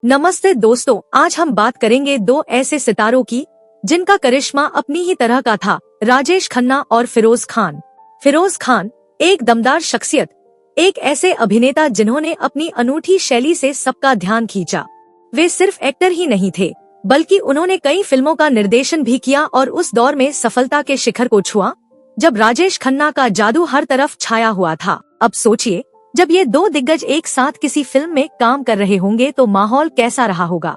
नमस्ते दोस्तों, आज हम बात करेंगे दो ऐसे सितारों की जिनका करिश्मा अपनी ही तरह का था, राजेश खन्ना और फिरोज खान। फिरोज खान एक दमदार शख्सियत, एक ऐसे अभिनेता जिन्होंने अपनी अनूठी शैली से सबका ध्यान खींचा। वे सिर्फ एक्टर ही नहीं थे, बल्कि उन्होंने कई फिल्मों का निर्देशन भी किया और उस दौर में सफलता के शिखर को छुआ जब राजेश खन्ना का जादू हर तरफ छाया हुआ था। अब सोचिए, जब ये दो दिग्गज एक साथ किसी फिल्म में काम कर रहे होंगे तो माहौल कैसा रहा होगा।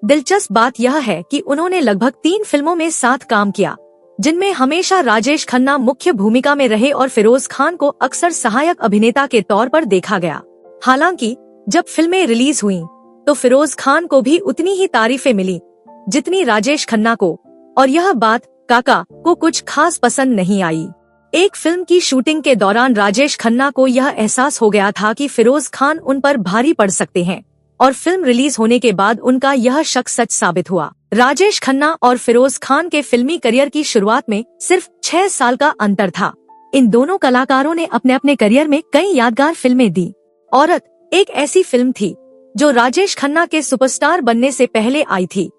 दिलचस्प बात यह है कि उन्होंने लगभग 3 फिल्मों में साथ काम किया, जिनमें हमेशा राजेश खन्ना मुख्य भूमिका में रहे और फिरोज खान को अक्सर सहायक अभिनेता के तौर पर देखा गया। हालांकि जब फिल्में रिलीज हुईं, तो फिरोज खान को भी उतनी ही तारीफें मिली जितनी राजेश खन्ना को, और यह बात काका को कुछ खास पसंद नहीं आई। एक फिल्म की शूटिंग के दौरान राजेश खन्ना को यह एहसास हो गया था कि फिरोज खान उन पर भारी पड़ सकते हैं, और फिल्म रिलीज होने के बाद उनका यह शक सच साबित हुआ। राजेश खन्ना और फिरोज खान के फिल्मी करियर की शुरुआत में सिर्फ 6 साल का अंतर था। इन दोनों कलाकारों ने अपने अपने करियर में कई यादगार फिल्में दी। औरत एक ऐसी फिल्म थी जो राजेश खन्ना के सुपरस्टार बनने से पहले आई थी,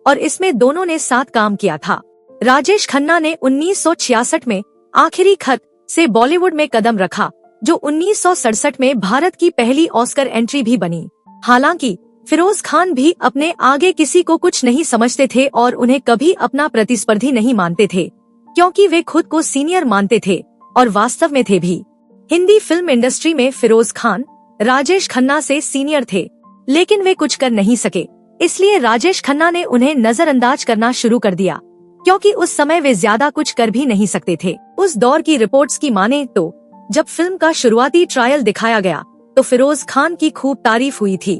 और इसमें दोनों ने साथ काम किया था। राजेश खन्ना ने 1966 में आखिरी खत से बॉलीवुड में कदम रखा, जो 1967 में भारत की पहली ऑस्कर एंट्री भी बनी। हालांकि फिरोज खान भी अपने आगे किसी को कुछ नहीं समझते थे और उन्हें कभी अपना प्रतिस्पर्धी नहीं मानते थे, क्योंकि वे खुद को सीनियर मानते थे और वास्तव में थे भी। हिंदी फिल्म इंडस्ट्री में फिरोज खान राजेश खन्ना से सीनियर थे, लेकिन वे कुछ कर नहीं सके, इसलिए राजेश खन्ना ने उन्हें नजरअंदाज करना शुरू कर दिया, क्योंकि उस समय वे ज्यादा कुछ कर भी नहीं सकते थे। उस दौर की रिपोर्ट्स की माने तो जब फिल्म का शुरुआती ट्रायल दिखाया गया तो फिरोज खान की खूब तारीफ हुई थी।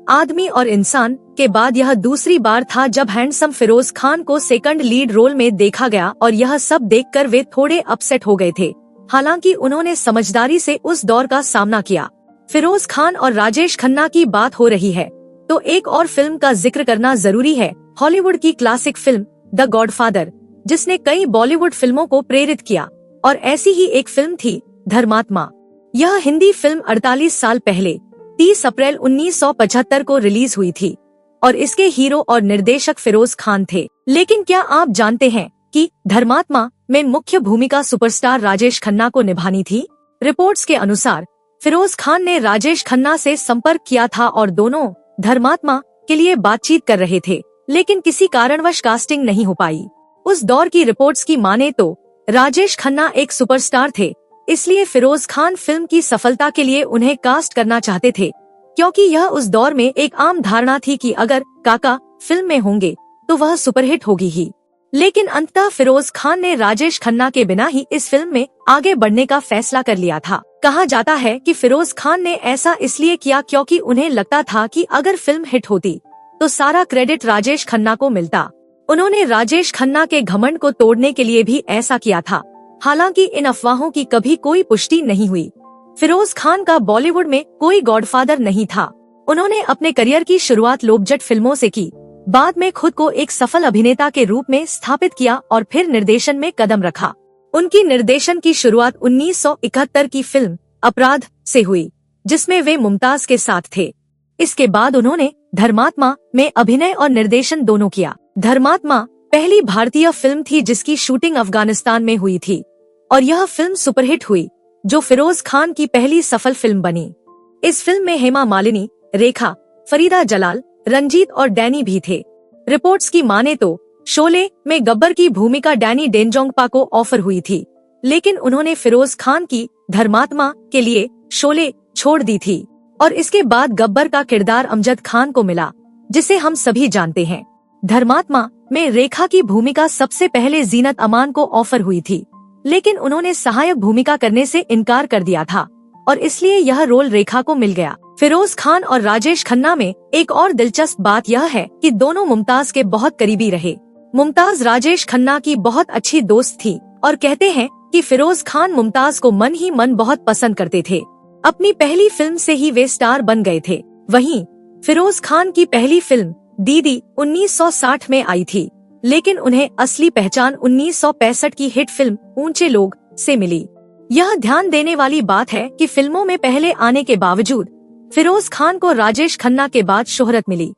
आदमी और इंसान के बाद यह दूसरी बार था जब हैंडसम फिरोज खान को सेकंड लीड रोल में देखा गया, और यह सब देखकर वे थोड़े अपसेट हो गए थे। हालांकि उन्होंने समझदारी से उस दौर का सामना किया। फिरोज खान और राजेश खन्ना की बात हो रही है तो एक और फिल्म का जिक्र करना जरूरी है, हॉलीवुड की क्लासिक फिल्म द गॉडफादर, जिसने कई बॉलीवुड फिल्मों को प्रेरित किया। और ऐसी ही एक फिल्म थी धर्मात्मा। यह हिंदी फिल्म 48 साल पहले 30 अप्रैल 1975 को रिलीज हुई थी, और इसके हीरो और निर्देशक फिरोज खान थे। लेकिन क्या आप जानते हैं कि धर्मात्मा में मुख्य भूमिका सुपरस्टार राजेश खन्ना को निभानी थी? रिपोर्ट्स के अनुसार फिरोज खान ने राजेश खन्ना से संपर्क किया था और दोनों धर्मात्मा के लिए बातचीत कर रहे थे, लेकिन किसी कारणवश कास्टिंग नहीं हो पाई। उस दौर की रिपोर्ट्स की माने तो राजेश खन्ना एक सुपरस्टार थे, इसलिए फिरोज खान फिल्म की सफलता के लिए उन्हें कास्ट करना चाहते थे, क्योंकि यह उस दौर में एक आम धारणा थी कि अगर काका फिल्म में होंगे तो वह सुपरहिट होगी ही। लेकिन अंततः फिरोज खान ने राजेश खन्ना के बिना ही इस फिल्म में आगे बढ़ने का फैसला कर लिया था। कहा जाता है कि फिरोज खान ने ऐसा इसलिए किया क्योंकि उन्हें लगता था कि अगर फिल्म हिट होती तो सारा क्रेडिट राजेश खन्ना को मिलता। उन्होंने राजेश खन्ना के घमंड को तोड़ने के लिए भी ऐसा किया था। हालांकि इन अफवाहों की कभी कोई पुष्टि नहीं हुई। फिरोज खान का बॉलीवुड में कोई गॉडफादर नहीं था। उन्होंने अपने करियर की शुरुआत लोकजट फिल्मों से की, बाद में खुद को एक सफल अभिनेता के रूप में स्थापित किया और फिर निर्देशन में कदम रखा। उनकी निर्देशन की शुरुआत 1971 की फिल्म अपराध से हुई, जिसमें वे मुमताज के साथ थे। इसके बाद उन्होंने धर्मात्मा में अभिनय और निर्देशन दोनों किया। धर्मात्मा पहली भारतीय फिल्म थी जिसकी शूटिंग अफगानिस्तान में हुई थी, और यह फिल्म सुपरहिट हुई, जो फिरोज खान की पहली सफल फिल्म बनी। इस फिल्म में हेमा मालिनी, रेखा, फरीदा जलाल, रंजीत और डैनी भी थे। रिपोर्ट्स की माने तो शोले में गब्बर की भूमिका डैनी डेंजोंगपा को ऑफर हुई थी, लेकिन उन्होंने फिरोज खान की धर्मात्मा के लिए शोले छोड़ दी थी, और इसके बाद गब्बर का किरदार अमजद खान को मिला, जिसे हम सभी जानते हैं। धर्मात्मा में रेखा की भूमिका सबसे पहले जीनत अमान को ऑफर हुई थी, लेकिन उन्होंने सहायक भूमिका करने से इनकार कर दिया था, और इसलिए यह रोल रेखा को मिल गया। फिरोज खान और राजेश खन्ना में एक और दिलचस्प बात यह है कि दोनों मुमताज के बहुत करीबी रहे। मुमताज राजेश खन्ना की बहुत अच्छी दोस्त थी, और कहते हैं कि फिरोज खान मुमताज को मन ही मन बहुत पसंद करते थे। अपनी पहली फिल्म से ही वे स्टार बन गए थे। वहीं फिरोज खान की पहली फिल्म दीदी 1960 में आई थी, लेकिन उन्हें असली पहचान 1965 की हिट फिल्म ऊंचे लोग से मिली। यह ध्यान देने वाली बात है कि फिल्मों में पहले आने के बावजूद फिरोज खान को राजेश खन्ना के बाद शोहरत मिली।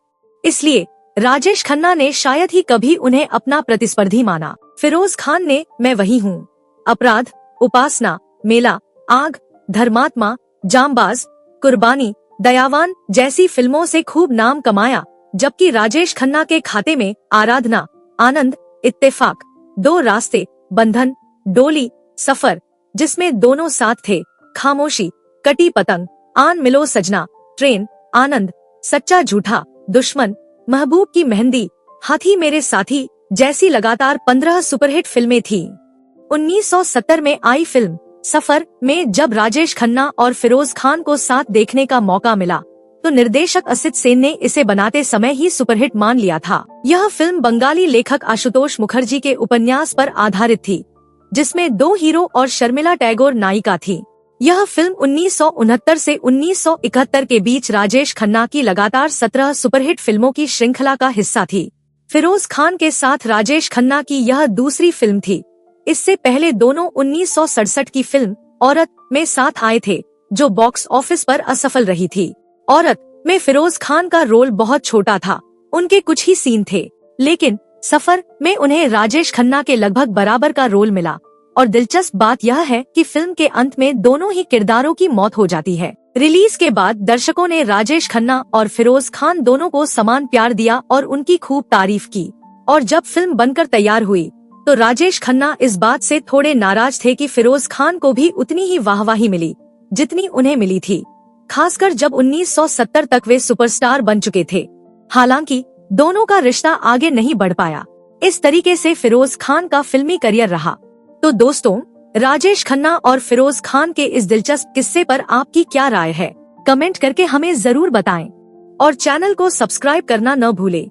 इसलिए राजेश खन्ना ने शायद ही कभी उन्हें अपना प्रतिस्पर्धी माना। फिरोज खान ने मैं वही हूँ, अपराध, उपासना, मेला, आग, धर्मात्मा, जांबाज, कुर्बानी, दयावान जैसी फिल्मों से खूब नाम कमाया, जबकि राजेश खन्ना के खाते में आराधना, आनंद, इत्तेफाक, दो रास्ते, बंधन, डोली, सफर जिसमें दोनों साथ थे, खामोशी, कटी पतंग, आन मिलो सजना, ट्रेन, आनंद, सच्चा झूठा, दुश्मन, महबूब की मेहंदी, हाथी मेरे साथी जैसी लगातार 15 सुपरहिट फिल्में थीं। 1970 में आई फिल्म सफर में जब राजेश खन्ना और फिरोज खान को साथ देखने का मौका मिला तो निर्देशक असित सेन ने इसे बनाते समय ही सुपरहिट मान लिया था। यह फिल्म बंगाली लेखक आशुतोष मुखर्जी के उपन्यास पर आधारित थी, जिसमें दो हीरो और शर्मिला टैगोर नायिका थी। यह फिल्म 1969 से 1971 के बीच राजेश खन्ना की लगातार 17 सुपरहिट फिल्मों की श्रृंखला का हिस्सा थी। फिरोज खान के साथ राजेश खन्ना की यह दूसरी फिल्म थी। इससे पहले दोनों 1967 की फिल्म औरत में साथ आए थे, जो बॉक्स ऑफिस पर असफल रही थी। औरत में फिरोज खान का रोल बहुत छोटा था, उनके कुछ ही सीन थे, लेकिन सफर में उन्हें राजेश खन्ना के लगभग बराबर का रोल मिला। और दिलचस्प बात यह है कि फिल्म के अंत में दोनों ही किरदारों की मौत हो जाती है। रिलीज के बाद दर्शकों ने राजेश खन्ना और फिरोज खान दोनों को समान प्यार दिया और उनकी खूब तारीफ की। और जब फिल्म बनकर तैयार हुई तो राजेश खन्ना इस बात से थोड़े नाराज थे कि फिरोज खान को भी उतनी ही वाहवाही मिली जितनी उन्हें मिली थी, खासकर जब 1970 तक वे सुपरस्टार बन चुके थे। हालांकि दोनों का रिश्ता आगे नहीं बढ़ पाया। इस तरीके से फिरोज खान का फिल्मी करियर रहा। तो दोस्तों, राजेश खन्ना और फिरोज खान के इस दिलचस्प किस्से पर आपकी क्या राय है? कमेंट करके हमें जरूर बताएं और चैनल को सब्सक्राइब करना न भूलें।